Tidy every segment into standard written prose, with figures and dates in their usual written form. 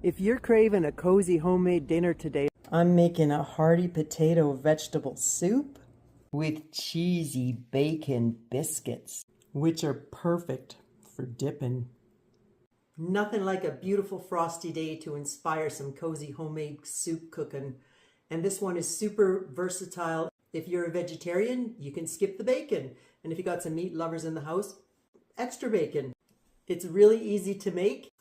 If you're craving a cozy homemade dinner today, I'm making a hearty potato vegetable soup with cheesy bacon biscuits, which are perfect for dipping. Nothing like a beautiful frosty day to inspire some cozy homemade soup cooking. And this one is super versatile. If you're a vegetarian, you can skip the bacon. And if you got some meat lovers in the house, extra bacon. It's really easy to make.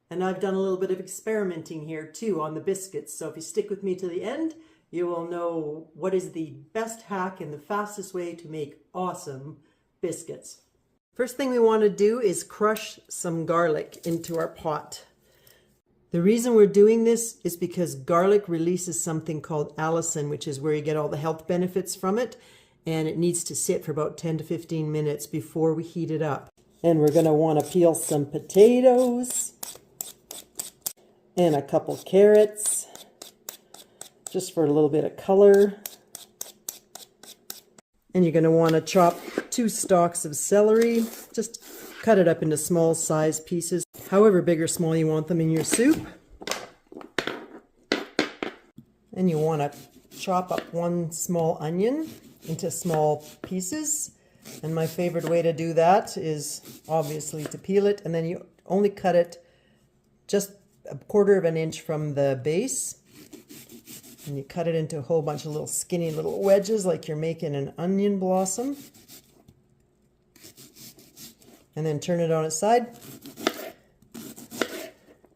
And I've done a little bit of experimenting here too on the biscuits. So if you stick with me to the end, you will know what is the best hack and the fastest way to make awesome biscuits. First thing we want to do is crush some garlic into our pot. The reason we're doing this is because garlic releases something called allicin, which is where you get all the health benefits from it. And it needs to sit for about 10 to 15 minutes before we heat it up. And we're going to want to peel some potatoes and a couple carrots, just for a little bit of color. And you're going to want to chop 2 stalks of celery. Just cut it up into small size pieces, however big or small you want them in your soup. And you want to chop up 1 small onion into small pieces. And my favorite way to do that is obviously to peel it, and then you only cut it just a 1/4 of an inch from the base. And you cut it into a whole bunch of little skinny little wedges like you're making an onion blossom. And then turn it on its side.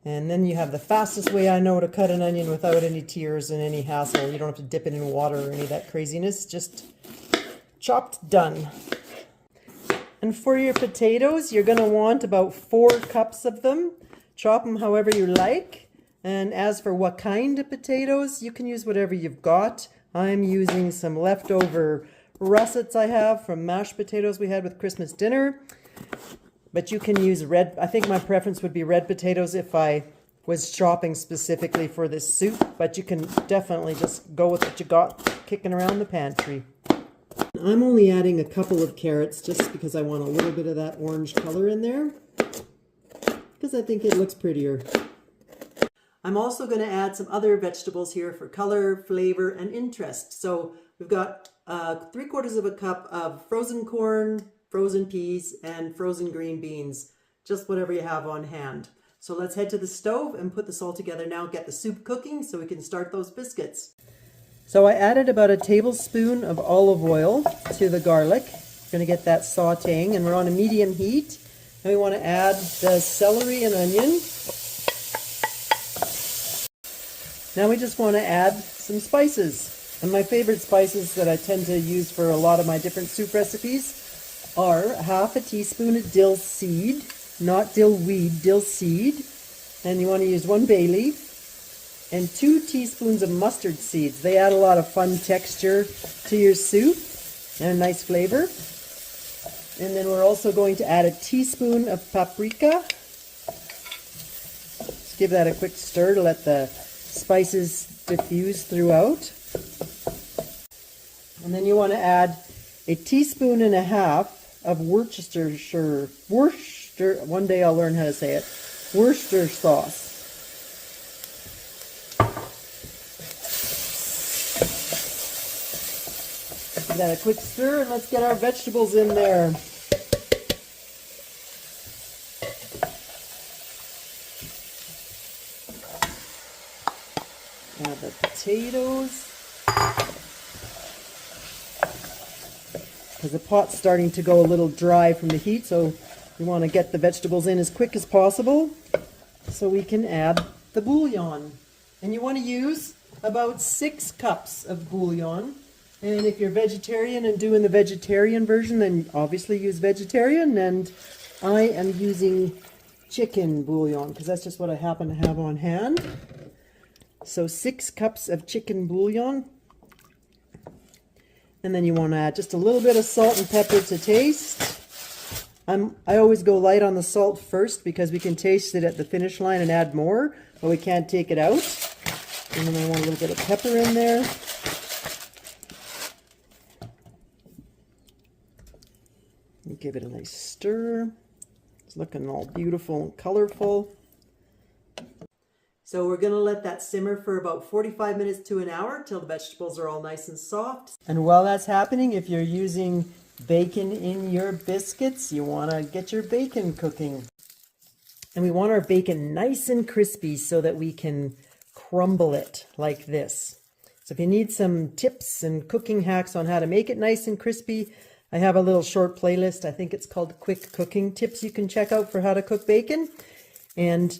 And then you have the fastest way I know to cut an onion without any tears and any hassle. You don't have to dip it in water or any of that craziness. Just chopped, done. And for your potatoes, you're going to want about 4 cups of them. Chop them however you like. And as for what kind of potatoes, you can use whatever you've got. I'm using some leftover russets I have from mashed potatoes we had with Christmas dinner. But you can use red. I think my preference would be red potatoes if I was chopping specifically for this soup. But you can definitely just go with what you got kicking around the pantry. I'm only adding a couple of carrots just because I want a little bit of that orange color in there, because I think it looks prettier. I'm also going to add some other vegetables here for color, flavor, and interest. So we've got 3/4 of a cup of frozen corn, frozen peas, and frozen green beans, just whatever you have on hand. So let's head to the stove and put this all together now, get the soup cooking so we can start those biscuits. So I added about a tablespoon of olive oil to the garlic. We're going to get that sauteing, and we're on a medium heat. And we want to add the celery and onion. Now we just want to add some spices. And my favorite spices that I tend to use for a lot of my different soup recipes are 1/2 teaspoon of dill seed, not dill weed, dill seed. And you want to use 1 bay leaf. And 2 teaspoons of mustard seeds. They add a lot of fun texture to your soup and a nice flavor. And then we're also going to add a teaspoon of paprika. Just give that a quick stir to let the spices diffuse throughout. And then you want to add 1.5 teaspoons of Worcestershire. One day I'll learn how to say it. Worcester sauce. Give that a quick stir, and let's get our vegetables in there. Add the potatoes. Because the pot's starting to go a little dry from the heat, so we want to get the vegetables in as quick as possible so we can add the bouillon. And you want to use about 6 cups of bouillon. And if you're vegetarian and doing the vegetarian version, then obviously use vegetarian. And I am using chicken bouillon because that's just what I happen to have on hand. So 6 cups of chicken bouillon. And then you want to add just a little bit of salt and pepper to taste. I always go light on the salt first because we can taste it at the finish line and add more, but we can't take it out. And then I want a little bit of pepper in there. Give it a nice stir. It's looking all beautiful and colorful. So we're going to let that simmer for about 45 minutes to an hour till the vegetables are all nice and soft. And while that's happening, if you're using bacon in your biscuits, you want to get your bacon cooking. And we want our bacon nice and crispy so that we can crumble it like this. So if you need some tips and cooking hacks on how to make it nice and crispy, I have a little short playlist. I think it's called Quick Cooking Tips you can check out for how to cook bacon. And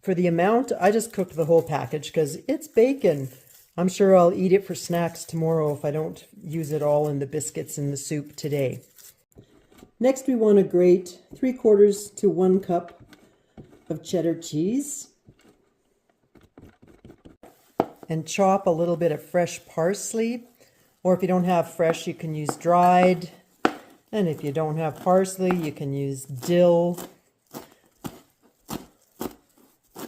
for the amount, I just cooked the whole package because it's bacon. I'm sure I'll eat it for snacks tomorrow if I don't use it all in the biscuits and the soup today. Next, we want to grate 3/4 to 1 cup of cheddar cheese and chop a little bit of fresh parsley, or if you don't have fresh, you can use dried, and if you don't have parsley, you can use dill.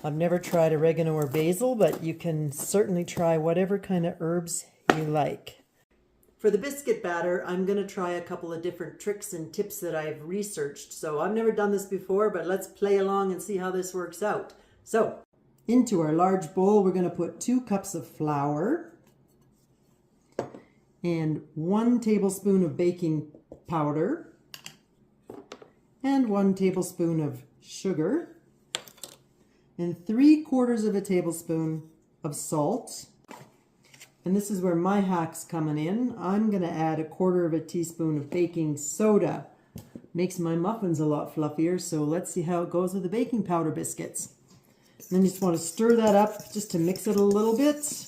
I've never tried oregano or basil, but you can certainly try whatever kind of herbs you like. For the biscuit batter, I'm going to try a couple of different tricks and tips that I've researched. So I've never done this before, but let's play along and see how this works out. So into our large bowl, we're going to put 2 cups of flour and 1 tablespoon of baking powder and 1 tablespoon of sugar and 3/4 tablespoon of salt. And this is where my hack's coming in. I'm going to add 1/4 teaspoon of baking soda. Makes my muffins a lot fluffier, so let's see how it goes with the baking powder biscuits. And then you just want to stir that up just to mix it a little bit.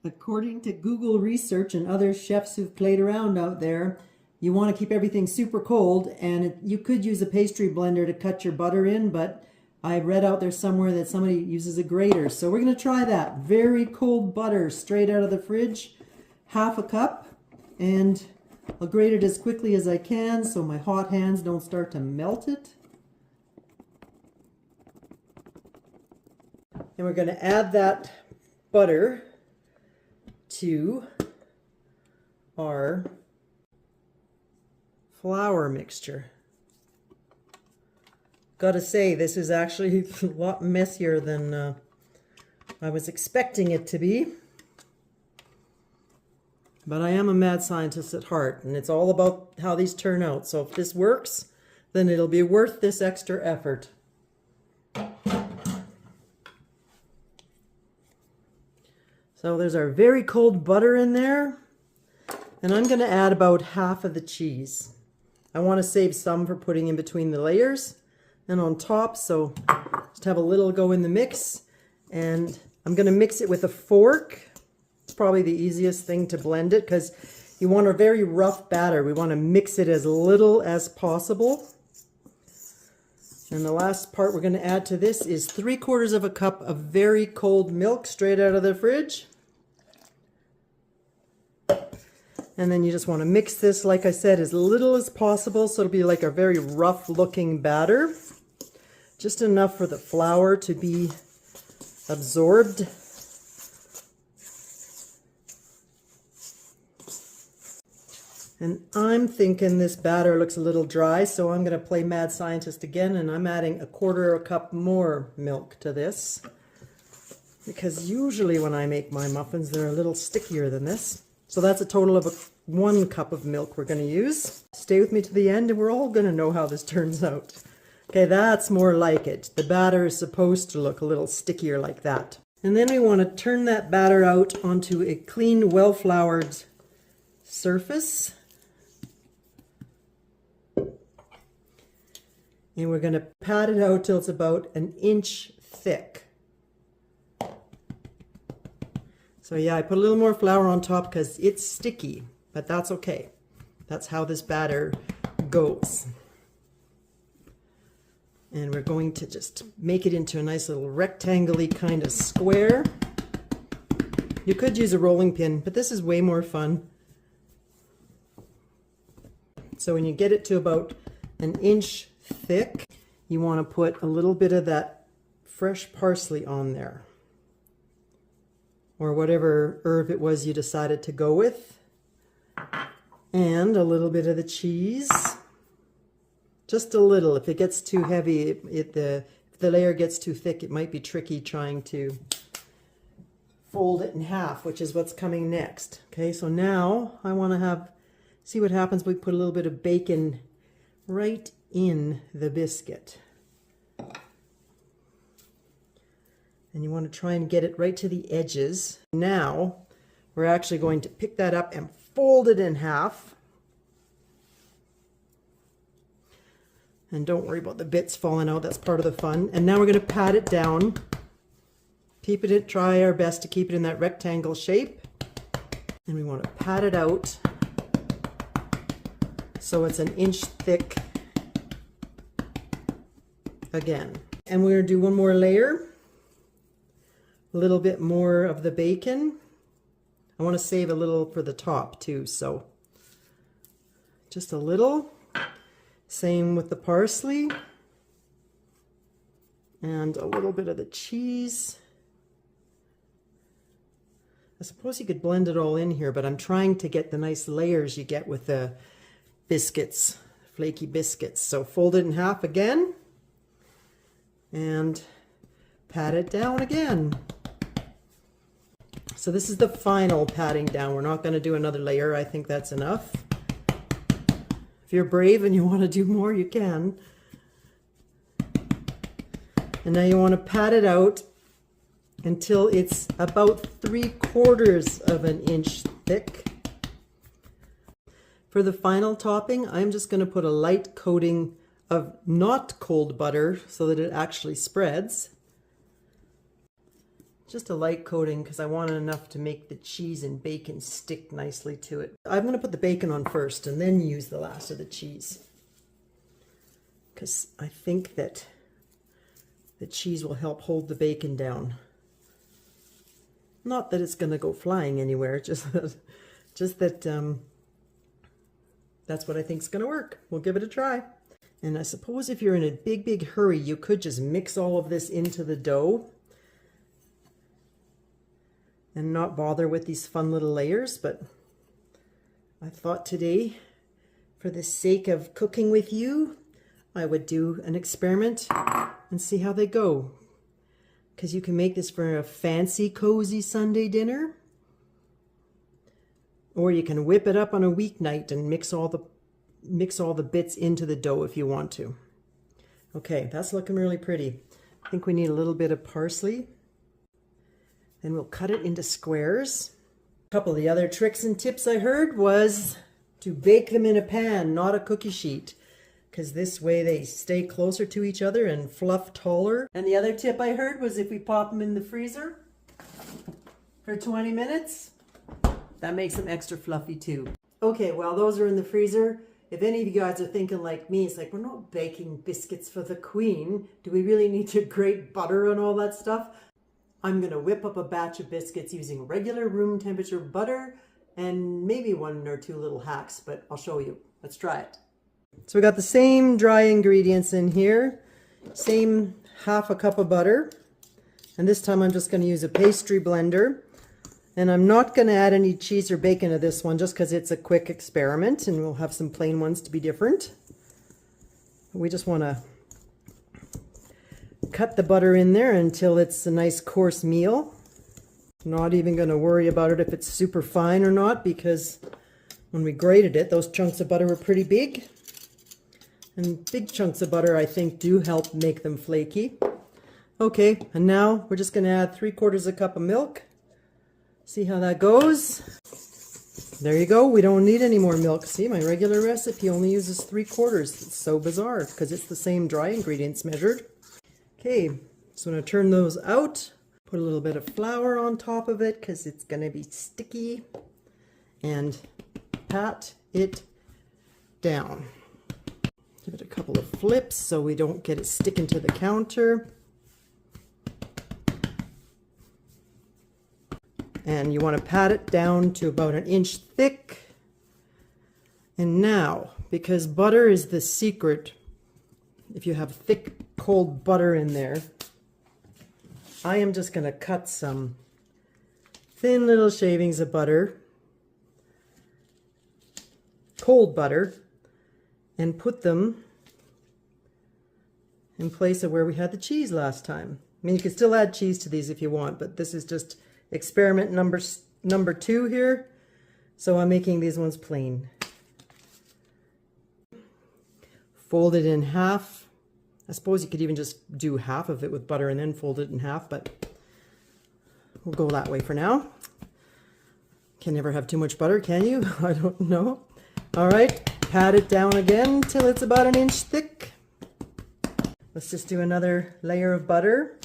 According to Google research and other chefs who've played around out there, you want to keep everything super cold, and you could use a pastry blender to cut your butter in, but I read out there somewhere that somebody uses a grater. So we're going to try that. Very cold butter straight out of the fridge, 1/2 cup, and I'll grate it as quickly as I can so my hot hands don't start to melt it. And we're going to add that butter to our flour mixture. Gotta say, this is actually a lot messier than I was expecting it to be. But I am a mad scientist at heart, and it's all about how these turn out. So if this works, then it'll be worth this extra effort. So there's our very cold butter in there, and I'm going to add about 1/2 of the cheese. I want to save some for putting in between the layers and on top, so just have a little go in the mix, and I'm going to mix it with a fork. It's probably the easiest thing to blend it because you want a very rough batter. We want to mix it as little as possible. And the last part we're going to add to this is 3/4 cup of very cold milk straight out of the fridge. And then you just want to mix this, like I said, as little as possible so it'll be like a very rough looking batter. Just enough for the flour to be absorbed. And I'm thinking this batter looks a little dry, so I'm going to play mad scientist again, and I'm adding 1/4 cup more milk to this. Because usually when I make my muffins, they're a little stickier than this. So that's a total of 1 cup of milk we're going to use. Stay with me to the end and we're all going to know how this turns out. Okay, that's more like it. The batter is supposed to look a little stickier like that. And then we want to turn that batter out onto a clean, well-floured surface. And we're going to pat it out till it's about 1 inch thick. So yeah, I put a little more flour on top because it's sticky, but that's okay. That's how this batter goes. And we're going to just make it into a nice little rectangle-y kind of square. You could use a rolling pin, but this is way more fun. So when you get it to about 1 inch thick, you want to put a little bit of that fresh parsley on there, or whatever herb it was you decided to go with, and a little bit of the cheese, just a little. If it gets too heavy, if the the layer gets too thick, it might be tricky trying to fold it in half, which is what's coming next. Okay, so now I want to see what happens when we put a little bit of bacon right in the biscuit. And you want to try and get it right to the edges. Now we're actually going to pick that up and fold it in half. And don't worry about the bits falling out, that's part of the fun. And now we're going to pat it down. Try our best to keep it in that rectangle shape. And we want to pat it out so it's 1 inch thick again. And we're going to do one more layer. A little bit more of the bacon. I want to save a little for the top too, so just a little. Same with the parsley. And a little bit of the cheese. I suppose you could blend it all in here, but I'm trying to get the nice layers you get with the biscuits, flaky biscuits. So fold it in half again and pat it down again. So this is the final patting down. We're not going to do another layer. I think that's enough. If you're brave and you want to do more, you can. And now you want to pat it out until it's about 3/4 of an inch thick. For the final topping, I'm just going to put a light coating of not cold butter so that it actually spreads. Just a light coating because I want enough to make the cheese and bacon stick nicely to it. I'm going to put the bacon on first and then use the last of the cheese, because I think that the cheese will help hold the bacon down. Not that it's going to go flying anywhere, just that that's what I think is going to work. We'll give it a try. And I suppose if you're in a big hurry, you could just mix all of this into the dough and not bother with these fun little layers, but I thought today, for the sake of cooking with you, I would do an experiment and see how they go. Because you can make this for a fancy, cozy Sunday dinner, or you can whip it up on a weeknight and mix all the bits into the dough if you want to. Okay, that's looking really pretty. I think we need a little bit of parsley. Then we'll cut it into squares. A couple of the other tricks and tips I heard was to bake them in a pan, not a cookie sheet, because this way they stay closer to each other and fluff taller. And the other tip I heard was if we pop them in the freezer for 20 minutes, that makes them extra fluffy too. Okay, well, those are in the freezer. If any of you guys are thinking like me, it's like, we're not baking biscuits for the queen. Do we really need to grate butter and all that stuff? I'm going to whip up a batch of biscuits using regular room temperature butter and maybe 1 or 2 little hacks, but I'll show you. Let's try it. So we got the same dry ingredients in here, same 1/2 cup of butter, and this time I'm just going to use a pastry blender, and I'm not going to add any cheese or bacon to this one just because it's a quick experiment and we'll have some plain ones to be different. We just want to cut the butter in there until it's a nice coarse meal. Not even going to worry about it if it's super fine or not, because when we grated it, those chunks of butter were pretty big. And big chunks of butter, I think, do help make them flaky. Okay, and now we're just going to add 3/4 cup of milk. See how that goes. There you go. We don't need any more milk. See, my regular recipe only uses 3/4. It's so bizarre because it's the same dry ingredients measured. Okay, so I'm going to turn those out. Put a little bit of flour on top of it because it's going to be sticky. And pat it down. Give it a couple of flips so we don't get it sticking to the counter. And you want to pat it down to about 1 inch thick. And now, because butter is the secret, if you have thick, cold butter in there, I am just going to cut some thin little shavings of butter, cold butter, and put them in place of where we had the cheese last time. I mean, you can still add cheese to these if you want, but this is just experiment number 2 here. So I'm making these ones plain. Fold it in half. I suppose you could even just do half of it with butter and then fold it in half, but we'll go that way for now. Can never have too much butter, can you? I don't know. All right, pat it down again till it's about 1 inch thick. Let's just do another layer of butter.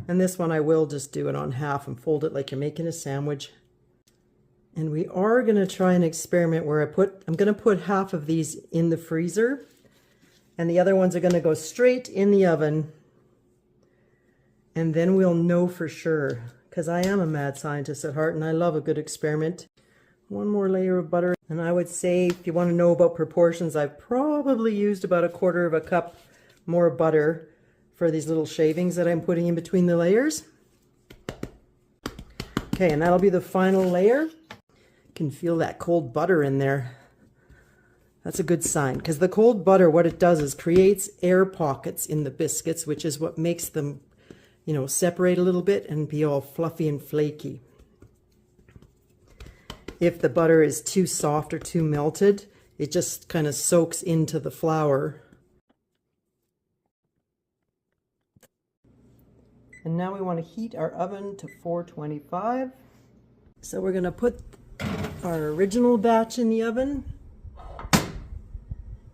And this one I will just do it on half and fold it like you're making a sandwich. And we are going to try an experiment where I'm going to put half of these in the freezer and the other ones are going to go straight in the oven. And then we'll know for sure, because I am a mad scientist at heart and I love a good experiment. One more layer of butter. And I would say, if you want to know about proportions, I've probably used about 1/4 cup more butter for these little shavings that I'm putting in between the layers. Okay, and that'll be the final layer. You can feel that cold butter in there. That's a good sign, because the cold butter, what it does is creates air pockets in the biscuits, which is what makes them, you know, separate a little bit and be all fluffy and flaky. If the butter is too soft or too melted, it just kind of soaks into the flour. And now we want to heat our oven to 425. So we're going to put our original batch in the oven.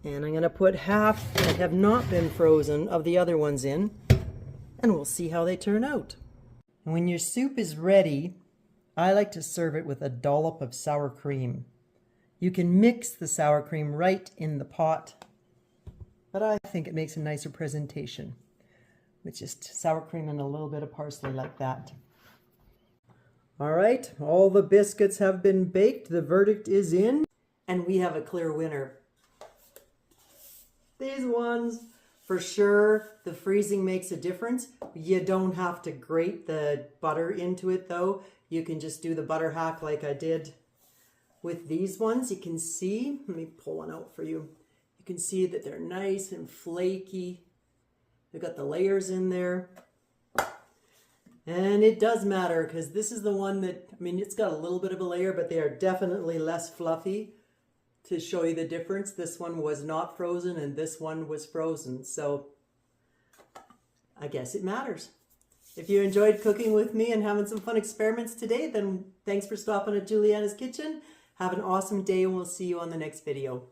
And I'm going to put half that have not been frozen of the other ones in. And we'll see how they turn out. And when your soup is ready, I like to serve it with a dollop of sour cream. You can mix the sour cream right in the pot, but I think it makes a nicer presentation with just sour cream and a little bit of parsley like that. All right, all the biscuits have been baked. The verdict is in, and we have a clear winner. These ones, for sure, the freezing makes a difference. You don't have to grate the butter into it though. You can just do the butter hack like I did with these ones. You can see, let me pull one out for you. You can see that they're nice and flaky. They've got the layers in there. And it does matter, because this is the one that, I mean, it's got a little bit of a layer, but they are definitely less fluffy. To show you the difference, this one was not frozen and this one was frozen. So I guess it matters. If you enjoyed cooking with me and having some fun experiments today, then thanks for stopping at Juliana's Kitchen. Have an awesome day and we'll see you on the next video.